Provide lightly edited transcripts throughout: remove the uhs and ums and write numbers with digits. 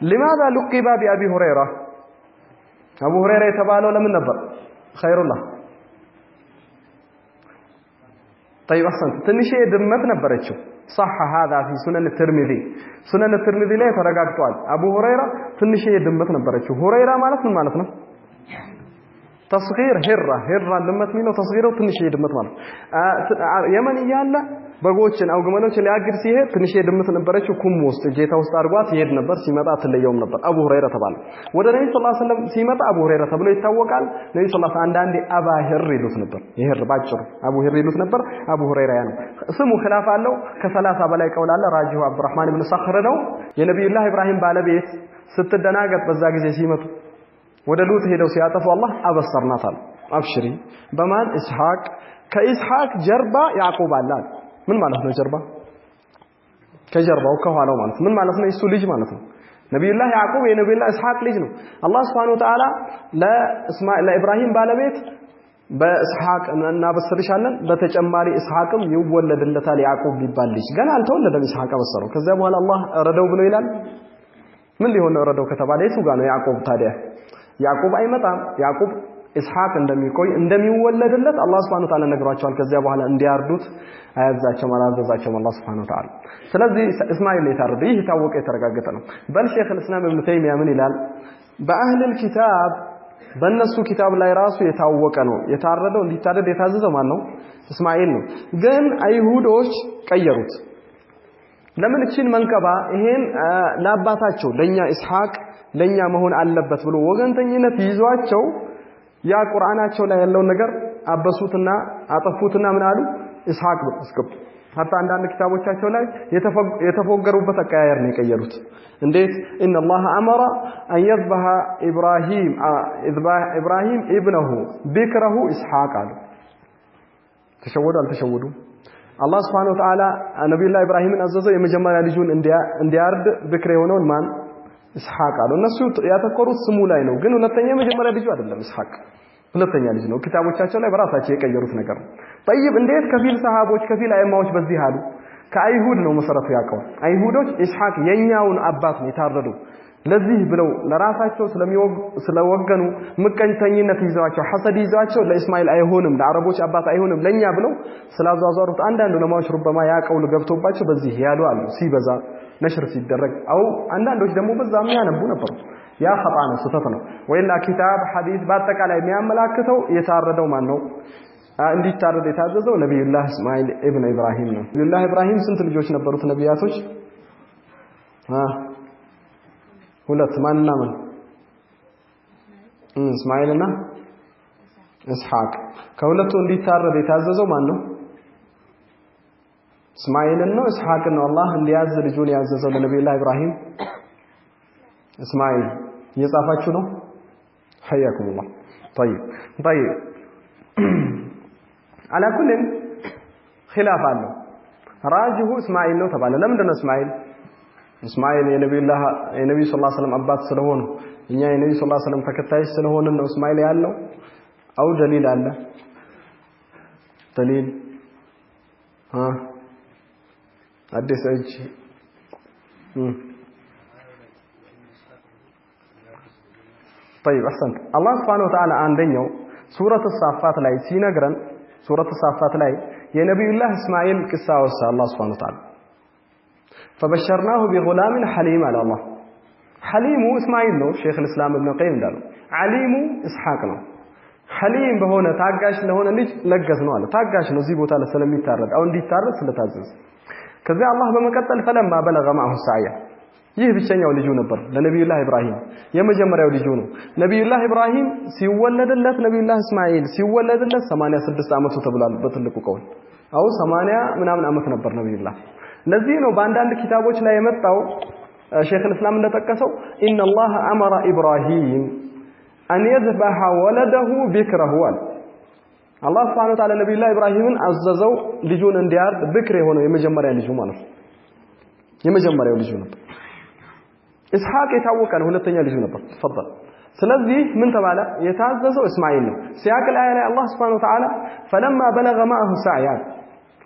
لماذا لقب بأبي هريرة أبو هريرة يتبالو لمن نبر خير الله طيب أحسنت تنشي دمت نبرتشو صح هذا في سنن الترمذي لا يترقاقتوال أبو هريرة تنشي دمت نبرتشو هريرة من مالتنا تصغير هرة دمت مينو تصغيره تنشي دمت مالت يمن يالا በጎችን አው ግመሎችን ሊያግር ሲሄድ ትንሽ የድምት ነበረችው ኩም ውስጥ ጌታ ውስጥ አርጓት ይሄድ ነበር ሲመጣ አትለየውም ነበር አቡ ሁረይራ ተባለ ወደ ነብዩ ሰለላሁ ዐለይሂ ወሰለም ሲመጣ አቡ ሁረይራ ተብሎ ይታወቃል ነብዩ ሰለላሁ ዐለይሂ አንዳንዴ አባህር ይሉት ነበር ይሄር ባጭሩ አቡ ሁረይራ ይሉት ነበር አቡ ሁረይራ ያ ነው ስሙ ኺላፍ አለው ከ30 በላይ ቀውል አለ ራጂሁ አብዱራህማን ኢብኑ ሰኽር ነው የነብዩላህ ኢብራሂም ባለቤት ስትደናገጥ በዛ ጊዜ ሲመጡ ወደ ሉት ሄደው ሲያጠፉ አላህ አበሰርናታል አብሽሪ በማን ኢስሐቅ ከኢስሐቅ ጀርባ ያዕቆብ አለ ምን ማለት ነው ጀርባ ከጀርባው ከኋላው ማለት ምን ማለት ነው እሱ ልጅ ማለት ነው ነብዩላህ ያዕቆብ የነብዩላህ ኢስሐቅ ልጅ ነው አላህ Subhanahu Wa Ta'ala ለኢብራሂም ባለቤት በኢስሐቅ እናበስርሻለን በተጨማሪ ኢስሐቅም ይወለድለታል ያዕቆብ ቢባል ልጅ ገና አልተወለደም ኢስሐቅ አበሰረው ከዛ በኋላ አላህ ረደው ብሎ ይላል ምን ሊሆን ነው ረደው ከተባለ የቱ ጋር ነው ያዕቆብ ታዲያ ያዕቆብ አይመጣም ያዕቆብ ኢስሐቅ እንደሚወለድለት አላህ Subhanahu Wa Ta'ala ነግሯቸዋል ከዚያ በኋላ እንዲያርዱት አያዛቸው ማላዘዛቸው አላህ Subhanahu Wa Ta'ala ስለዚህ እስማኤል የታረደ ይህ ታወቀ የተረጋገጠ ነው በል ሼክ الاسلام ابن تيميه ምን ይላል በአህል الكتاب በእነሱ ኪታብ ላይ ራሱ የታወቀ ነው የታረደው እንዲታረድ የታዘዘው ማን ነው እስማኤል ነው ግን አይሁዶች ቀየሩት ለምን እቺን መንቀባ ይሄን ለአባታቸው ለኛ ኢስሐቅ ለኛ መሆን አለበት ብሎ ወገንተኝነት ይዟቸው ያ ቁርአናቸው ላይ ያለው ነገር አበሱትና አጠፉትና ምን አሉ ኢስሐቅ አስገቡ hatta አንዳንድ ኪታቦቻቸው ላይ የተፎገሩበት አቀያየር ነው የቀየሩት እንዴት ان الله امر ان يذبح ابراهيم ابنه بكره اسحاق አሉ ተሸወዱ አላህ Subhanahu Wa Ta'ala ነብዩላህ ኢብራሂምን አዘዘው የመጀመሪያ ልጁን እንዲያርድ ብክር የሆነውን ማን ኢስሐቅ አሉ እነሱ ያተኮሩት ስሙ ላይ ነው ግን ሁለተኛ የመጀመሪያ ልጁ አይደለም ኢስሐቅ ሁለተኛ ልጅ ነው ኪታቦቻቸው ላይ በራሳቸው የቀየሩት ነገር ነው طيب እንዴት ከፊል ሰሃቦች ከፊል አይማዎች በዚህ አሉ ከአይሁድ ነው መሰረቱ ያቀው አይሁዶች ኢስሐቅ የኛውን አባት ነው የታረዱ ለዚህ ብለው ለራሳቸው ስለወገኑ ምቀኝተኝነት ይዘዋቸው ሐሰድ ይዘዋቸው ለእስማኤል አይሆንም ለአረቦች አባት አይሆንም ለኛ ብለው ስላዟዟሩት አንዳንዱ ለማዎች ሩበማ ያቀውል ገብቶባቸው በዚህ ያሉ አሉ ሲበዛ ነሽር ሲደረግ አው አንዳንዶች ደግሞ በዛም ያነቡ ነበር ያ خطأ ነው ስህተት ነው ወይላ ኪታብ ሐዲስ በአጠቃላይ የሚያመላክተው የታረደው ማን ነው እንዲታረድ የታዘዘው ነብዩላህ እስማኤል ኢብኑ ኢብራሂም ነው ነብዩላህ ኢብራሂም ስንት ልጆች ነበሩት ነቢያቶች ሁለት ማንና ማን እስማኤልና ኢስሐቅ ከሁለቱ እንዲታረድ የታዘዘው ማን ነው እስማኤልን ነው ኢስሐቅን ነው አላህ እንዲያዝ ልጁን ያዘዘው ለነብዩላህ ኢብራሂም اسماعيل يصافاችሁ ነው حياكم الله طيب على كل خلاف አለው راجح اسماعيل ነው ተባለ ለምን ነው اسماعيل የነብዩ ሰለላሁ ዐለይሂ ወሰለም አባት ስለሆነ እኛ የነብዩ ሰለላሁ ዐለይሂ ወሰለም ተከታይ ስለሆነ ነው اسماعيل ያለው አው ደሊል አለ ደሊል አዲስ እጅ طيب احسنت الله سبحانه وتعالى አንደኛው ሱረቱ الصافات ላይ ሲነግረን ሱረቱ الصافات ላይ የነብዩላህ እስማኤል ቅሳ ወሳ አላህ Subhanahu Wa Ta'ala فبشرناه بغلام حليم على الله حليم اسماعيل ነው ሼክ الاسلام ابن القيم እንዳለው عليم اسحاق ነው حليم በሆነ ታጋሽ ለሆነ ልጅ ለገስ ነው አለ ታጋሽ ነው እዚህ ቦታ ለሰለሚታረድ አው እንዲታረድ ስለታዘዘ ከዛ አላህ በመቀጠል فلما بلغ معه السعي ይህ ብቸኛው ልጁ ነበር ለነብዩላህ ኢብራሂም የመጀመሪያው ልጁ ነው ነብዩላህ ኢብራሂም ሲወለድለት ነብዩላህ እስማኤል ሲወለድለት 86 አመቱ ተብሏል በትልቁ ቀውል አው 80 ምናምን አመት ነበር ነብዩላህ ለዚህ ነው በአንዳንድ ኪታቦች ላይ የመጣው ሼክ الاسلام እንደተጠቀሰው ان الله امر ابراهيم ان يذبح ولده بكره አላህ Subhanahu Wa Ta'ala ነብዩላህ ኢብራሂምን አዘዘው ልጁን እንዲያርድ ብክር የሆነው የመጀመሪያ ልጁ ማለት ነው የመጀመሪያው ልጁ ነበር ኢስሐቅ የታወቀ ነው ሁለተኛ ልጁ ነበር ተፈضل ስለዚህ ምን ተባለ የታዘዘው እስማኤል ነው ሲያቅ ላይ አላህ Subhanahu Wa Ta'ala فلما بلغ معه السعي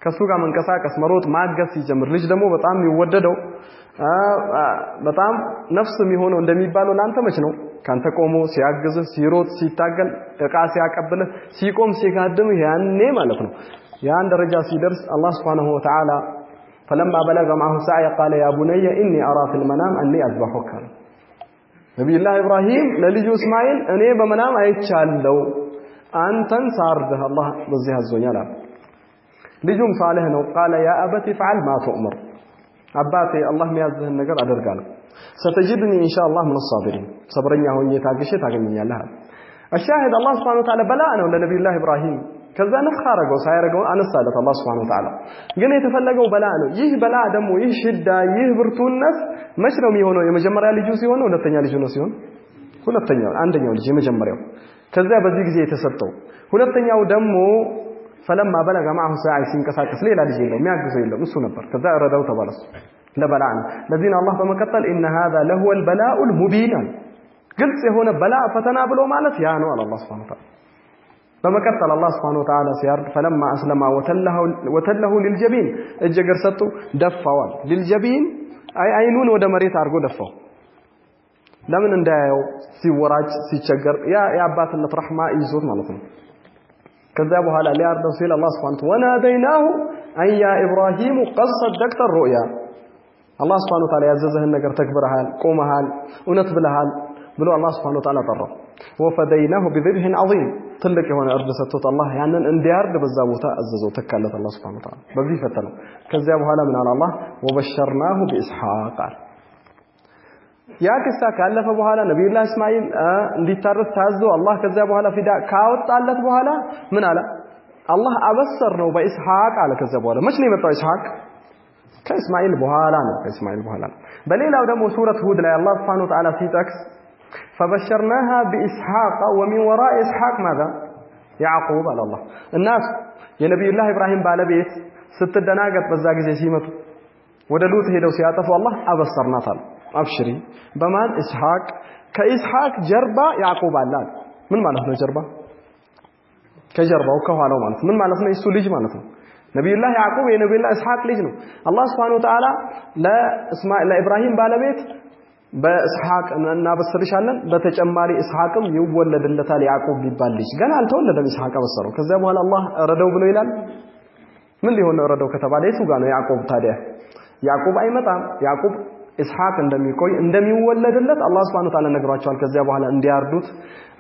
ከሱ ጋር መንቀሳቀስ መሮጥ ማገስ ሲጀምር ልጅ ደግሞ በጣም የሚወደደው በጣም ነፍስ የሚሆነው እንደሚባለው ላንተ መች ነው ካንተ ቆሞ ሲያግዝህ ሲሮጥ ሲታገል እቃ ሲያቀብልህ ሲቆም ሲጋድም ያኔ ማለት ነው ያን ደረጃ ሲደርስ አላህ Subhanahu Wa Ta'ala فلما بلغ معه السعي قال يا بني اني ارى في المنام اني اذبحك نبي الله ابراهيم ለልጁ እስማኤል እኔ በመናም አይቻለው አንተን ሳርደህ አላህ በዚህ አዞኛል ልጁም ሳለህ ነው قال يا ابت فعل ما تؤمر አባቴ አላህ የሚያዝህን ነገር አደርጋለሁ ستجدني ان شاء الله من الصابرين صبرኛ ሆኜ ታግሼ ታገኘኛለህ الشاهد الله سبحانه وتعالى بلاء ነው ለነብዩ الله ابراهيم ከዛ ነخارገው ሳይረገው አነሳለት አላህ Subhanahu Wa Ta'ala ግን የተፈለገው በላ ነው ይህ በላ ደግሞ ይህ ሽዳ ይህ ብርቱነት መች ነው የሚሆነው የመጀመሪያ ልጁ ሲሆን ሁለተኛ ልጁ ነው ሲሆን ሁለተኛው አንደኛው ልጅ የመጀመሪያው ከዛ በዚህ ጊዜ የተሰጠው ሁለተኛው ደግሞ فلما بلغ معه ساعي ሲንቀሳቀስ ሌላ ልጅ የለው የሚያግዘው የለም እሱ ነበር ከዛ ረዳው ተባለስ ለበላء ለዚህና አላህ በመከተል ان هذا له البلاء المبين ግልጽ የሆነ በላ ፈተና ብሎ ማለት ያ ነው አላህ Subhanahu Wa Ta'ala በመከተል አላህ Subhanahu Wa Ta'ala ሲያርድ فلما اسلم وتله للجبين እጀገር ሰጡ ደፋዋል للجبين አይኑን ወደ መሬት አርጎ ደፋው ለምን እንዳያየው ሲወራጭ ሲቸገር ያ የአባትነት ረህማ ይዞት ማለት ነው ከዛ በኋላ ሊያርደው ሲል አላህ Subhanahu Wa Ta'ala وناديناه أي يا إبراهيم قد صدقت الرؤيا አላህ Subhanahu Wa Ta'ala ያዘዘህን ነገር ተግብረሃል ቆመሃል እውነት ብለሃል ብሎ አላህ Subhanahu Wa Ta'ala ጠራው وفديناه بذبح عظيم ትልቅ የሆነ እርድ ሰጥቶት አላህ ያንን እንዲያርድ በዛ ቦታ አዘዘው ተካለት አላህ Subhanahu Wa Ta'ala በዚህ ፈተነው ከዛ በኋላ ምን አለ አላህ وبشرناه بإسحاق ያ ከሳ ካለፈ በኋላ ነብዩላህ እስማኤል እንዲታረስ ታዞ አላህ ከዛ በኋላ ፊዳ ካወጣለት በኋላ ምን አለ አላህ አበሰር ነው በኢስሐቅ አለ ከዛ በኋላ መች ነው የመጣው ኢስሐቅ ከእስማኤል በኋላ ነው ከእስማኤል በኋላ በሌላው ደግሞ ሱረት ሁድ ላይ አላህ Subhanahu Wa Ta'ala ሲጠቅስ فبشرناها بإسحاق ومن وراء إسحاق ماذا يعقوب على الله الناس يا نبي الله إبراهيم ባለቤት ስትደናገጥ በዛ ጊዜ ሲመጡ ወደ ሉጥ ሄደው ሲያጠፉ አላህ አበሰርናታል አብሽሪ በማን ኢስሐቅ ከኢስሐቅ ጀርባ ያዕቆብ አለ ምን ማለት ነው ጀርባ ከጀርባው ከኋላው ማለት ምን ማለት ነው እሱ ልጅ ማለት ነው ነብዩላህ ያዕቆብ የነብዩላህ ኢስሐቅ ልጅ ነው አላህ Subhanahu Wa Ta'ala ለኢብራሂም ባለቤት በኢስሐቅ እና በስርሻለን በተጨማሪ ኢስሐቅም ይወለድለታል ያዕቆብ ቢባል ልጅ ገና አልተወለደም ኢስሐቅ በሰረው ከዛ በኋላ አላህ ረደው ብሎ ይላል ምን ሊሆን ነው ረደው ከተባለ እሱ ጋር ነው ያዕቆብ ታዲያ ያዕቆብ አይመጣም ያዕቆብ ኢስሐቅ እንደሚቆይ እንደሚወለድለት አላህ Subhanahu Wa Ta'ala ነግሯቸዋል ከዛ በኋላ እንዲያርዱት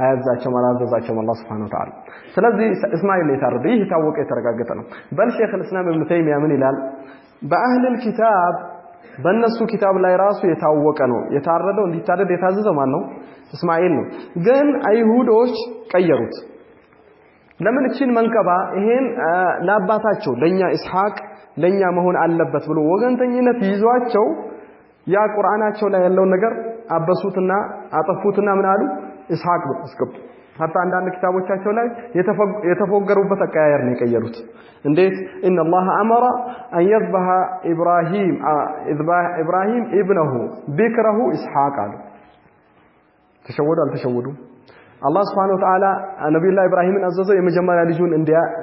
አያዛቸው ማላዘዛቸው አላህ Subhanahu Wa Ta'ala ስለዚህ እስማኤል የታረደ ይህ ታወቀ የተረጋገጠ ነው በል ሼኽ الاسلام ابن تيميه ምን ይላል በአህል الكتاب በእነሱ ኪታብ ላይ ራሱ የታወቀ ነው የታረደው እንዲታረድ የታዘዘው ማን ነው እስማኤል ነው ግን አይሁዶች ቀየሩት ለምን እቺን መንቀባ ይሄን ለአባታቸው ለኛ ኢስሐቅ ለኛ መሆን አለበት ብሎ ወገንተኝነት ይዟቸው ያ ቁርአናቸው ላይ ያለው ነገር አበሱትና አጠፉትና ምን አሉ ኢስሐቅ አስቀቡ hatta አንዳንድ ኪታቦቻቸው ላይ የተፎገሩበት አቀያየር ነው የቀየሩት እንዴት ان الله امر ان يذبح ابراهيم ابنه بكره اسحاق አሉ ተሸወዱ አልተሸወዱ አላህ Subhanahu Wa Ta'ala ነብዩላህ ኢብራሂምን አዘዘው የመጀመሪያ ልጁን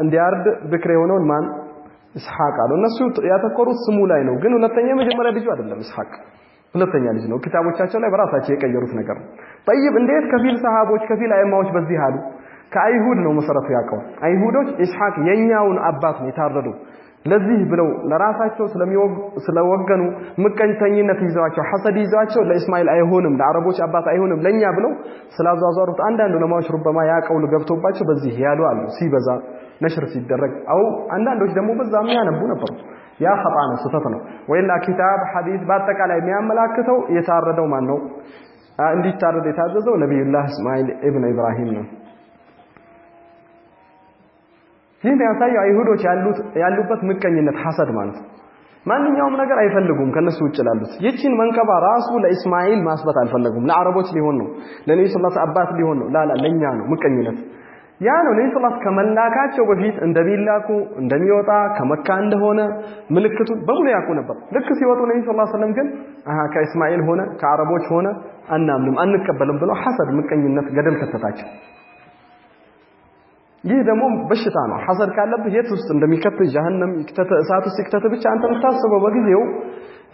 እንዲያርድ ብክር የሆነውን ማን ኢስሐቅ አሉ እነሱ ያተኮሩት ስሙ ላይ ነው ግን ሁለተኛ የመጀመሪያ ልጁ አይደለም ኢስሐቅ ሁለተኛ ልጅ ነው ኪታቦቻቸው ላይ በራሳቸው የቀየሩት ነገር ነው طيب እንዴት ከፊል ሰሃቦች ከፊል አይማዎች በዚህ አሉ ከአይሁድ ነው መሰረቱ ያቀው አይሁዶች ኢስሐቅ የኛውን አባት ነው የታረዱ ለዚህ ብለው ለራሳቸው ስለወገኑ ምቀኝተኝነት ይዘዋቸው ሐሰድ ይዘዋቸው ለእስማኤል አይሆንም ለአረቦች አባት አይሆንም ለኛ ብለው ስላዟዟሩት አንዳንዱ ለማዎች ሩበማ ያቀው ገብቶባቸው በዚህ ያሉ አሉ ሲበዛ ነሽር ሲደረግ አው አንዳንዶች ደግሞ በዛም ያነቡ ነበሩ ያ خطأ ነው ስህተት ነው ወይላ ኪታብ ሐዲስ በአጠቃላይ የሚያመላክተው የታረደው ማን ነው እንዲታረድ የታዘዘው ነብዩላህ እስማኤል ኢብኑ ኢብራሂም ነው ይህ ያሳየው አይሁዶች ያሉበት ምቀኝነት ሐሰድ ማለት ማንኛውም ነገር አይፈልጉም ከነሱ ውጭ ላሉት ይቺን መንቀባ ራሱ ለእስማኤል ማስበት አልፈለጉም ለአረቦች ሊሆን ነው ለነብዩ ሰለላሁ ዐለይሂ አባት ሊሆን ነው ላላ ለኛ ነው ምቀኝነት ያ ነው ነብዩ ሰለላሁ ከመላካቸው በፊት እንደሚላኩ እንደሚወጣ ከመካ እንደሆነ ምልክቱ በሙሉ ያውቁ ነበር ልክ ሲወጡ ነብዩ ሰለላሁ ዐለይሂ ወሰለም ግን ከእስማኤል ሆነ ከአረቦች ሆነ አናምንም አንቀበልም ብለው ሐሰድ ምቀኝነት ገደል ከተታቸው ይህ ደግሞ በሽታ ነው ሐሰድ ካለብህ የት ውስጥ እንደሚከት ጀሃነም ይክተተ እሳት ውስጥ ይክተተ ብቻ አንተ የምታስበው በጊዜው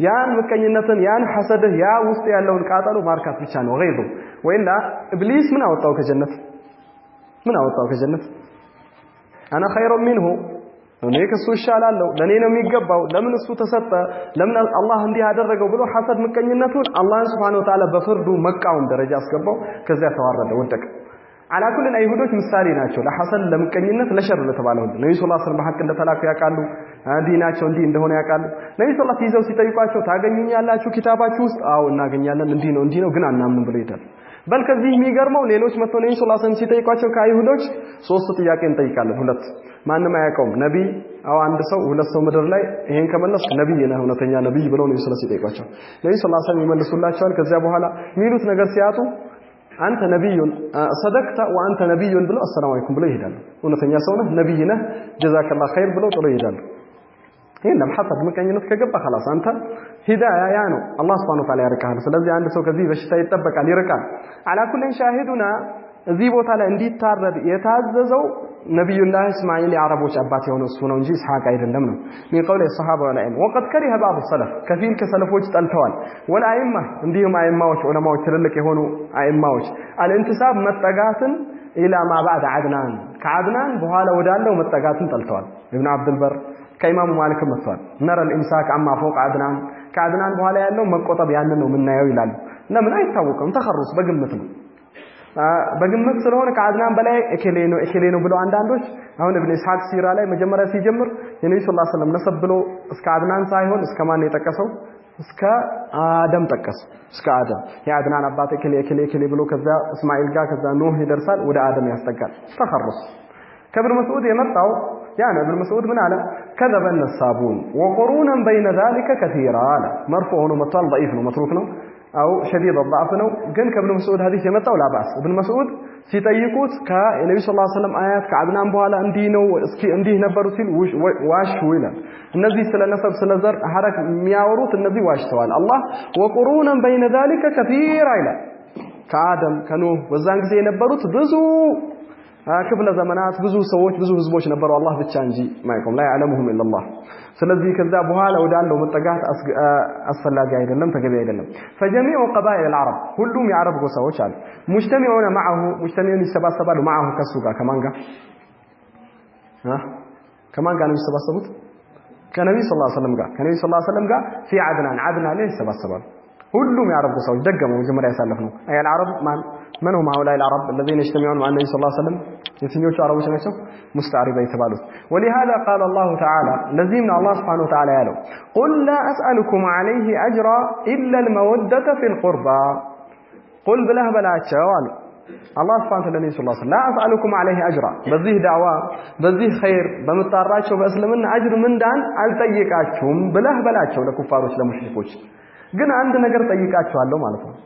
ያን ምቀኝነትን ያን ሐሰድህ ያ ውስጥ ያለውን ቃጠሎ ማርካት ብቻ ነው ገይሩ ወይላ ኢብሊስ ምን አወጣው ከጀነት አና ኸይሩ ሚንሁ እኔ ከሱ ይሻላለሁ ለኔ ነው የሚገባው ለምን እሱ ተሰጠ ለምን አላህ እንዲህ ያደረገው ብሎ ሐሰድ ምቀኝነቱን አላህ Subhanahu Wa Ta'ala በፍርዱ መቃወም ደረጃ አስገባው ከዚያ ተዋረደ ወደቀ على كل አይሁዶች ምሳሌ ናቸው ለሐሰድ ለምቀኝነት ለሸር ለተባለው ነብዩ ሰለላሁ ዐለይሂ ወሰለም ሐቅ እንደተላኩ ያውቃሉ ዲናቸው እንዲህ እንደሆነ ያውቃሉ ነብዩ ሰለላሁ ዐለይሂ ወሰለም ሲጠይቋቸው ታገኙኛላችሁ ኪታባችሁ ውስጥ አው እናገኛለን እንዲህ ነው ግን አናምንም ብለው ይታል በል ከዚህ የሚገርመው ሌሎች መጥተው ነብዩ ሰለላሁ ዐለይሂ ወሰለም ሲጠይቋቸው ከአይሁዶች ሶስት ጥያቄ እንጠይቃለን ሁለት ማንንም አያውቀውም ነብይ አው አንድ ሰው ሁለት ሰው ምድር ላይ ይሄን ከመለስክ ነብይ ነህ እውነተኛ ነብይ ብለው ነብዩ ሰለላሁ ዐለይሂ ወሰለም ሲጠይቋቸው ነብዩ ሰለላሁ ዐለይሂ ወሰለም ይመልሱላቸዋል ከዚያ በኋላ ሚሉት ነገር ሲያጡ አንተ ነብዩን صدقت وانت نبي ብለው السلام عليكم ብለው ይሄዳሉ እውነተኛ ሰው ነህ ነብይ ነህ ጀዛከላህ ኸይር ብለው ጥሎ ይሄዳሉ ይሄን ሐሰድ ምቀኝነት ከገባ خلاص አንተ ሂዳያ ያ ነው አላህ Subhanahu Wa Ta'ala ያርካል ስለዚህ አንድ ሰው ከዚህ በሽታ ይጠበቃል ይርቃል على كل شاهدنا እዚህ ቦታ ላይ እንዲታረድ የታዘዘው ነብዩላህ እስማኤል የአረቦች አባት የሆነው እሱ ነው እንጂ ኢስሐቅ አይደለም ነው من قول الصحابه والعلم وقد كره بعض السلف كثير ከሰለፎች ጠልተዋል والائمه እንዲሁም አይማዎች ዑለማዎች ትልልቅ የሆኑ አይማዎች الانتساب መጠጋትን الى ما بعد عدنان ከአድናን በኋላ ወዳለው መጠጋትን ጠልተዋል ኢብኑ አብዱል በር ከኢማሙ ማሊክ መጥቷል نرى الامساك عما فوق عدنان ከአድናን በኋላ ያለው መቆጠብ ያንን ነው የምናየው ይላል ለምን አይታወቅም ተخرص በግምት ነው በግምት ስለሆነ ከአድናን በላይ እከሌ ነው ብለው አንዳንዶች አሁን ኢብኑ ኢስሐቅ ሲራ ላይ መጀመሪያ ሲጀምር የነብዩ ሰለላሁ ዐለይሂ ወሰለም ነሰብ ብሎ እስከ አድናን ሳይሆን እስከ ማን የጠቀሰው እስከ አደም ጠቀሰ እስከ አደም የአድናን አባት እከሌ ብሎ ከዛ እስማኤል ጋር ከዛ ኖህ ይደርሳል ወደ አደም ያስጠጋል ተخرص ከብር መስዑድ የመጣው ያ ነው ኢብኑ መስዑድ ምን አለ كذب النسابون وقرونا بين ذلك كثيرا مرفوع ሆኖ መጥቷል ضعيف ነው መትሩክ ነው أو شديد الضعف ነው ግን ከብኑ መስዑድ ሐዲስ የመጣው ላባስ ኢብኑ መስዑድ ሲጠይቁት ከነብዩ ሰለላሁ ዐለይሂ ወሰለም አያት ከአድናን በኋላ እንዲህ ነው እስኪ እንዲህ ነበሩ ሲል ዋሽ ይላል እነዚህ ስለ ነሰብ ስለ ዘር ሐረክ የሚያወሩት እነዚህ ዋሽተዋል አላህ وقرونا بين ذلك كثيرا ይላል ከአደም ከኖህ በዛን ጊዜ የነበሩት ብዙ ክፍለ ዘመናት ብዙ ሰዎች ብዙ ህዝቦች ነበሩ አላህ ብቻ እንጂ ማይቆም ላይ ያለሙሁም ኢላላህ ስለዚህ ከዛ በኋላ ወዳለው መጠጋት አስፈላጊ አይደለም ተገቢ አይደለም فجميع قبائل العرب ሁሉም የአረብ ጎሳዎች አሉ مجتمعون معه مجتمعون ይሰባሰባሉ معه ከሱ ጋር ከማን ጋር ነው ይሰባሰቡት ከነብዩ ሰለላሁ ዐለይሂ ወሰለም ጋር ከነብዩ ሰለላሁ ዐለይሂ ወሰለም ጋር في عدنان ላይ ይሰባሰባሉ ሁሉም የአረብ ጎሳዎች ደገመው መጀመሪያ ያሳለፍነው አይ العرب من هم هؤلاء العرب الذين يجتمعون مع النبي صلى الله عليه وسلم የትኞቹ አረቦች ናቸው ሙስተዕሪባ የተባሉት ولهذا قال الله تعالى لزمنا الله سبحانه وتعالى ያለው قل لا اسالكم عليه اجرا الا الموده في القربى قل بلاቸው አለ الله سبحانه وتعالى صلى الله عليه وسلم لا اسالكم عليه اجرا በዚህ ዳዋ በዚህ ኸይር በመጣራቸው በእስልምና አጅር ምንዳን አልጠይቃችሁም በላቸው ለኩፋሮች ለሙሽሪኮች ግን አንድ ነገር ጠይቃችኋለሁ ማለት ነው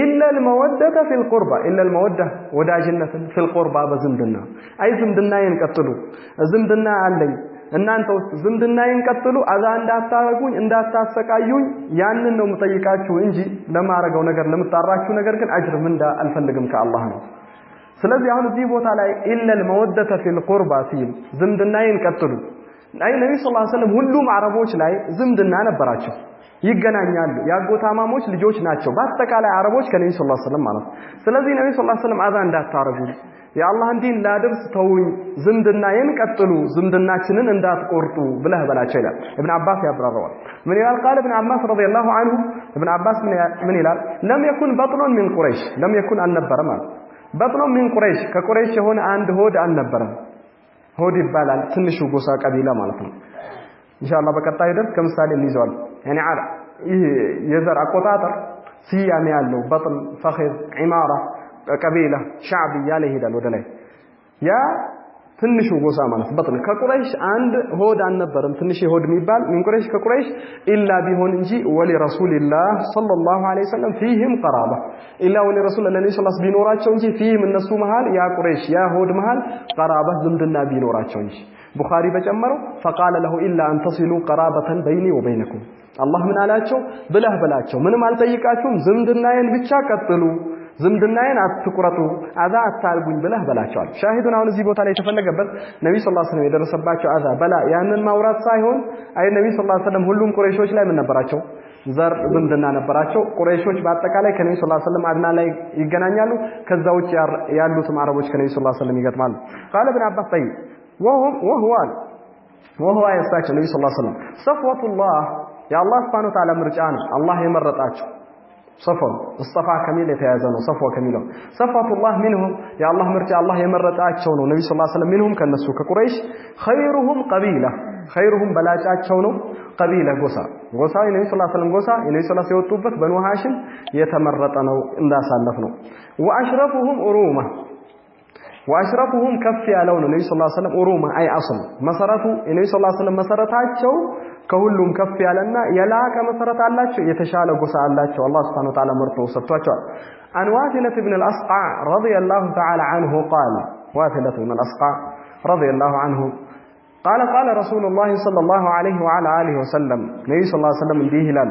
إلا المودة في القربة إلا المودة وداجنة في القربة بزمدنا أي زمدنا ينقتلوا زمدنا علي እናንተ ዝምድና ይንቀጥሉ አዛ እንዳታረጉኝ እንዳታሰቃዩኝ ያንን ነው መጠይቃችሁ እንጂ ለማረጋው ነገር ለምጣራችሁ ነገር ግን አጅር ምንዳ አልፈልግም ከአላህ ነው ስለዚህ አሁን እዚህ ቦታ ላይ إلا المودة في القربة ሲል ዝምድና ይንቀጥሉ አይ ነብዩ ሰለላሁ ዐለይሂ ወሰለም ሁሉም አረቦች ላይ ዝምድና ነበራቸው ይገናኛሉ ያጎታማሞች ልጆች ናቸው በአጠቃላይ አረቦች ከነብዩ ሰለላሁ ዐለይሂ ወሰለም ማለት ስለዚህ ነብዩ ሰለላሁ ዐለይሂ ወሰለም አዛ እንዳታረጉ የአላህን ዲን ላድርስ ተውኝ ዝምድናዬን ቀጥሉ ዝምድናችንን እንዳትቆርጡ ብለህ በላቸው ይላል ኢብኑ አባስ ያብራራዋል ምን ይላል قال ابن عباس رضي الله عنه ابن عباس ምን ይላል لم يكن بطن من قريش لم يكن አልነበረም بطن من قريش ከቁረይሽ የሆነ አንድ ሆድ አልነበረም ሆድ ይባላል ትንሹ ጎሳ ቀቢላ ማለት ነው ኢንሻአላህ በቀጣይ ደርስ ከምሳሌ እንይዘዋል يعني ይህ የዘር አቆጣጠር ሲያሜ ያለው በጥን ፈኺዝ ዒማራ ቀቢላ ሻዕብ ያለ ይሄዳል ወደ ላይ ያ ትንሹ ጎሳ ማለት በጥን ከቁረይሽ አንድ ሆድ አልነበረም ትንሽ ሆድ የሚባል ምን ቁረይሽ ከቁረይሽ ኢላ ቢሆን እንጂ ወሊ ረሱልላህ ሰለላሁ ዐለይሂ ወሰለም فيهم قرابه ኢላ ወሊ ረሱልላህ ሰለላሁ ዐለይሂ ወሰለም ቢኖራቸው እንጂ فيهم እነሱ መሃል ያ ቁረይሽ ያ ሆድ መሃል قرابه ዝምድና ቢኖራቸው እንጂ ቡኻሪ በጨመረው فقال له الا ان تصلوا قرابه بيني وبينكم አላህ ምን አላቸው ብለህ በላቸው ምንም አልጠይቃችሁም ዝምድናዬን ብቻ ቀጥሉ ዝምድናዬን አትቁረጡ አዛ አታርጉኝ ብለህ በላቸዋል ሻሂዱን አሁን እዚህ ቦታ ላይ የተፈለገበት ነብዩ ሰለላሁ ዐለይሂ ወሰለም የደረሰባቸው አዛ በላ ያንን ማውራት ሳይሆን አይ ነብዩ ሰለላሁ ዐለይሂ ወሰለም ሁሉም ቁረይሾች ላይ ምን ነበራቸው ዘር ዝምድና ነበራቸው ቁረይሾች በአጠቃላይ ከነብዩ ሰለላሁ ዐለይሂ ወሰለም አድና ላይ ይገናኛሉ ከዛ ውጭ ያሉትም አረቦች ከነብዩ ሰለላሁ ዐለይሂ ወሰለም ይገጥማሉ قال ابن عباس طيب وهو يستاكل النبي صلى الله عليه وسلم صفوة الله يا الله سبحانه وتعالى مرجعنا الله يمرطاچو صفوة الصفا كميل يتيازنو صفوة كميلو صفوة الله منهم يا الله مرجع الله يمرطاچو ነው النبي صلى الله عليه وسلم منهم ከነሱ ከቁረይሽ خيرهم قبيلة خيرهم በላጫቸው ነው قبيلة ጎሳ የነብዩ ሰለላሁ ዐለይሂ ወሰለም ጎሳ የነብዩ ሰለላሁ ዐለይሂ ወጡበት በኑ ሃሽም የተመረጠ ነው እንዳሳለፍ ነው واشرفهم ارومه واشرفهم كف ያለውን ነብዩ ሰለላሁ ዐለይሂ ወሰለም ኡሩማ አይ አስል መሰረቱ የነብዩ ሰለላሁ ዐለይሂ ወሰለም መሰረታቸው ከሁሉም ከፍ ያለና የላቀ መሰረት አላቸው የተሻለ ጎሳ አላቸው አላህ Subhanahu Wa Ta'ala መርጦ ሰጥቷቸዋል عن واثلة بن الأسقع رضي الله تعالى عنه قال واثلة بن الأسقع رضي الله عنه قال رسول الله صلى الله عليه وعلى آله وسلم نبي صلى الله عليه وسلم به هلال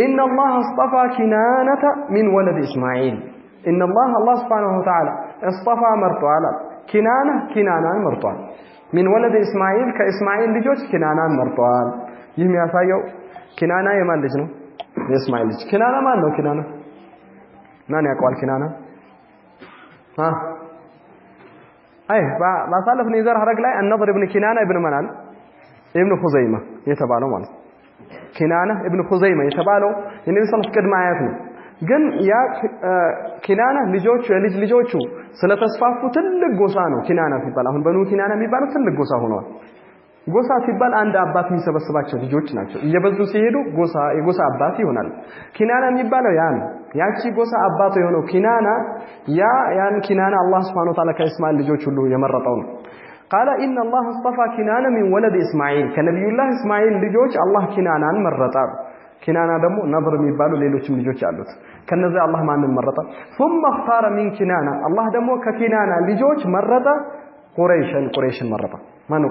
إن الله اصطفى كنانة من ولد إسماعيل إن الله سبحانه وتعالى اصطفى مرطوال كنانة مرطوال من ولد إسماعيل كإسماعيل لجوج كنانة مرطوال يهم يسايو كنانة يمان لجنو إسماعيل لج كنانة ما له كنانة ما نقول كنانة ها أي بسالف نيزر هرق لا النضر ابن كنانة ابن منال ابن خزيمة يتبالو مال كنانة ابن خزيمة يتبالو النبي صلى الله عليه وسلم آياتنا ግን ያ ኪናና ልጆቹ ስለተስፋፉ ትልቅ ጎሳ ነው ኪናና ሲባል አሁን በኑ ኪናና የሚባለው ትልቅ ጎሳ ሆኗል ጎሳ ሲባል አንድ አባት የሚሰበስባቸው ልጆች ናቸው እየበዙ ሲሄዱ የጎሳ አባት ይሆናል ኪናና የሚባለው ያቺ ጎሳ አባቱ የሆነው ኪናና ያን ኪናና አላህ Subhanahu Wa Ta'ala ከእስማኤል ልጆች ሁሉ የመረጠው ነው قال ان الله اصطفى كنانة من ولد اسماعيل كنبي الله اسماعيل ልጆች አላህ ኪናናን መረጠ ኪናና ደግሞ ነብር የሚባሉ ሌሎችም ልጆች አሉት ከነዛ አላህ ማንን መረጠ ثم اختار من كنانة الله ደግሞ ከኪናና ልጆች መረጠ ቁረይሽን መረጠ ማን ነው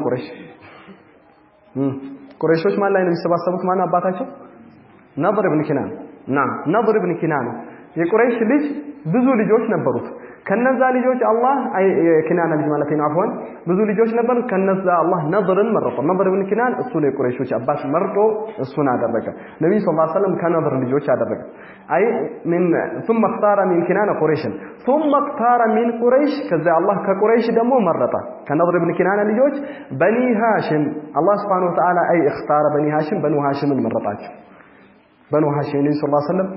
ቁረይሾች ማን ላይ ነው የሚሰባሰቡት ማን አባታቸው ነብር ኢብኑ ኪናና ነብር ኢብኑ ኪናና የቁረይሽ ልጅ ብዙ ልጆች ነበሩት ከነዛ ልጆች አላህ የኪናና ልጅ ማለት ነው አሁን ብዙ ልጆች ነበሩት ከነዛ አላህ ነብርን መረጠ ነብር ኢብኑ ኪናና እሱ ነው የቁረይሾች አባት መርጦ እሱን አደረገ ነብዩ ሰለላሁ ዐለይሂ ወሰለም ከነብር ልጆች አደረገ አይ من ثم اختار من كنانة قريش ثم اختار من قريش ከዛ አላህ ከቁረይሽ ደግሞ መረጠ ከነብር ኢብኑ ኪናና ልጆች በኒ ሃሽም አላህ Subhanahu Wa Ta'ala አይ اختار بني هاشم በኑ ሃሽምን መረጣቸው በኑ ሃሽም ነብዩ ሰለላሁ ዐለይሂ ወሰለም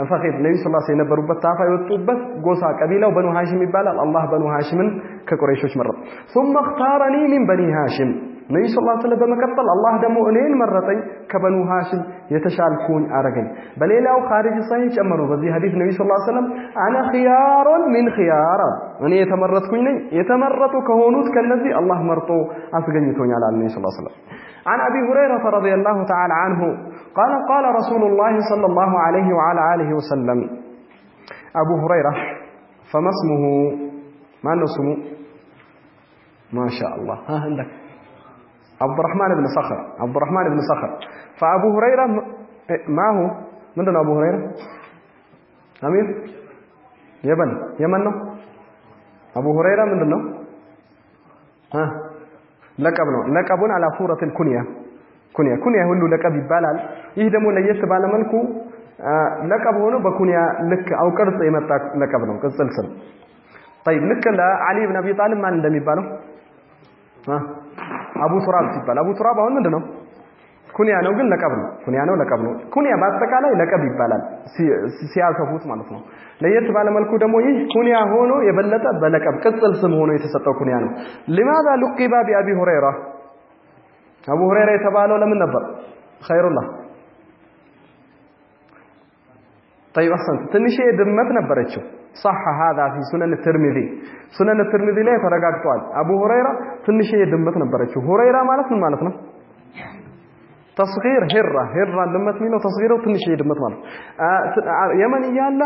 فخير ነብዩ ሰለላሁ ዐለይሂ ወሰለም የነበሩበት ታፋ የወጡበት ጎሳ ቀቢላው በኑ ሃሽም ይባላል አላህ በኑ ሃሽምን ከቁረይሾች መረጠ ثم اختارني من بني هاشم ነብዩ ሰለላሁ ዐለይሂ ወሰለም በመቀጠል አላህ ደግሞ እኔን መረጠኝ ከበኑ ሃሽም የተሻልኩኝ አረገኝ በሌላው ኻሪጅ ሰሂህ ጨመሩ በዚህ ሐዲስ ነብዩ ሰለላሁ ዐለይሂ ወሰለም انا خيار من خيار እኔ የተመረጥኩኝ ነኝ የተመረጡ ከሆኑት ከነዚህ አላህ መርጦ አስገኝቶኛል አለ ነብዩ ሰለላሁ ዐለይሂ ወሰለም عن أبي هريرة رضي الله تعالى عنه قال رسول الله صلى الله عليه وعلى آله وسلم أبو هريرة فما اسمه ما اسمه ما شاء الله ها عندك عبد الرحمن بن صخر فأبو هريرة ما هو من دون أبو هريرة أمير يمن أبو هريرة من دون ها ለቀቡን على صورة الكنية ኩንያ ሁሉ ለቀብ ይባላል ይህ ደግሞ ለየት ባለ መልኩ ለቀብ ሆኖ በኩንያ ልክ አው ቅርጽ የመጣ ለቀብ ነው ቅጽል ስም طيب ልክ ለዓሊ ኢብኑ አቢ ጣሊብ ማን እንደሚባለው አቡ ቱራብ ሲባል አቡ ቱራብ አሁን ምንድነው ኩንያ ነው ግን ለቀብ ነው ኩንያ በአጠቃላይ ለቀብ ይባላል ሲያከፉት ማለት ነው ለየት ባለ መልኩ ደግሞ ይህ ኩንያ ሆኖ የበለጠ በለቀብ ቅጽል ስም ሆኖ የተሰጠው ኩንያ ነው لماذا لقب بأبي هريرة አቡ ሁረይራ የተባለው ለምን ነበር ኸይሩላህ طيب احسن ትንሽ ድመት ነበረችው صح هذا في سنن الترمذي ላይ ተረጋግጧል አቡ ሁረይራ ትንሽ ድመት ነበረችው ሁረይራ ማለት ምን ማለት ነው تصغير هرة ድመት ሚለው تصغيرው ትንሽ ድመት ማለት የመን ይያለ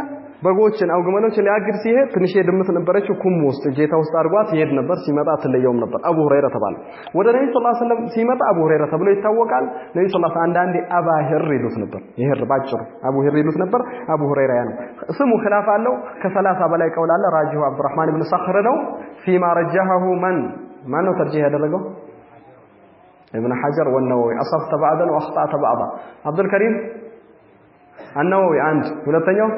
በጎችን አው ግመሎችን ሊያግድ ሲሄድ ትንሽ ድመት ነበረችው ኩም ውስጥ ጌታ ውስጥ አድርጓት ይሄድ ነበር ሲመጣ ትለየውም ነበር አቡ ሁረይራ ተባለ ወደ ነብዩ ሰለላሁ ዐለይሂ ወሰለም ሲመጣ አቡ ሁረይራ ተብሎ ይታወቃል ነብዩ ሰለላሁ ዐለይሂ አንዳንዴ አባ ህር ይሉት ነበር ይሄር ባጭሩ አቡ ህር ይሉት ነበር አቡ ሁረይራ ያ ነው ስሙ خلاف አለው ከ30 በላይ ቀውል አለ ራጂሁ አብዱራህማን ኢብኑ ሰኽር ነው فيما رجحه من ነው ተርጂህ ያደረገው ابن حجر والنووي أصفت بعضا واخطأت بعضا عبد الكريم النووي عند ሁለተኛው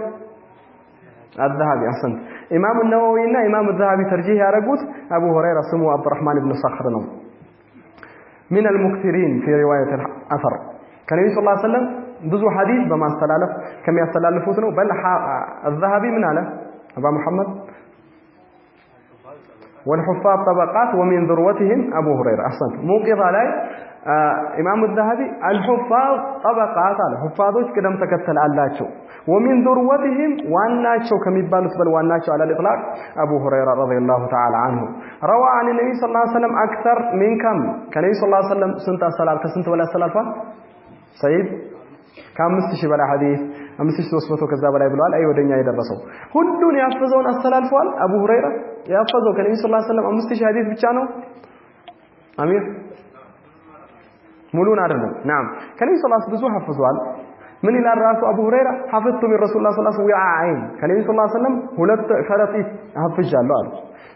الذهبي احسنت امام النووي እና امام الذهبي ترجيح ያረጉት አቡ ሁረይራ ስሙ አብዱራህማን ኢብኑ ሰኽር ነው من المكثرين في روايه الاثر ከነብዩ ሰለላሁ ዐለይሂ ወሰለም ብዙ ሐዲስ በማስተላለፍ ከሚያስተላልፉት ነው በል الذهبي ምን አለ አባ መሐመድ والحفاظ طبقات ومن ذروتهم أبو هريرة أحسنت موقظة لاي إمام الذهبي الحفاظ طبقات على حفاظوش كدم تكتل علاتشو ومن ذروتهم واناتشو كميبالوس بل واناتشو على الإطلاق أبو هريرة رضي الله تعالى عنه روى عن النبي صلى الله عليه وسلم أكثر من كم كان النبي صلى الله عليه وسلم سنة الصلاة كسنة ولا الصلاة سيد كم مستشي بلا حديث 5300 ከዛ በላይ ብለዋል አይ ወደኛ የደረሰው ሁሉን ያፈዘውን አስተላልፏል አቡ ሁረይራ ያፈዘው ከነብዩ ሰለላሁ ዐለይሂ ወሰለም 5000 ሐዲስ ብቻ ነው አሚር ሙሉን አይደለም نعم ከነብዩ ሰለላሁ ዐለይሂ ወሰለም ብዙ ሐፈዟል ምን ይላል ራሱ አቡ ሁረይራ ሐፈዝቱ من رسول الله صلى الله عليه وسلم ከነብዩ ሰለላሁ ዐለይሂ ወሰለም ሁለት ከረጢት ሐፍጃለሁ አሉ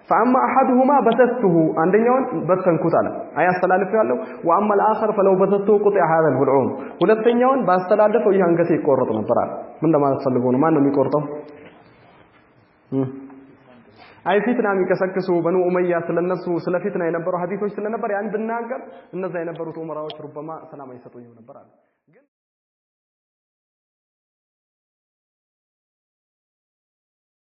فاما احدهما بثته አንደኛውን በተንኩት አለ አያስተላልፈው واما الاخر فلو بثته قطع هذا البلعوم ሁለተኛውን ባስተላልፈው ይህ አንገቴ ይቆረጥ ነበር አለ ምን ለማለት ፈልጎ ነው ማን ነው የሚቆርጠው አይ ፊትና የሚከሰክሱ በኑ ኡመያ ስለነሱ ስለ ፊትና የነበሩ ሐዲሶች ስለነበር ያን ብናገር እነዛ የነበሩት ኡመራዎች ربما ሰላም አይሰጡኝም ነበር አለ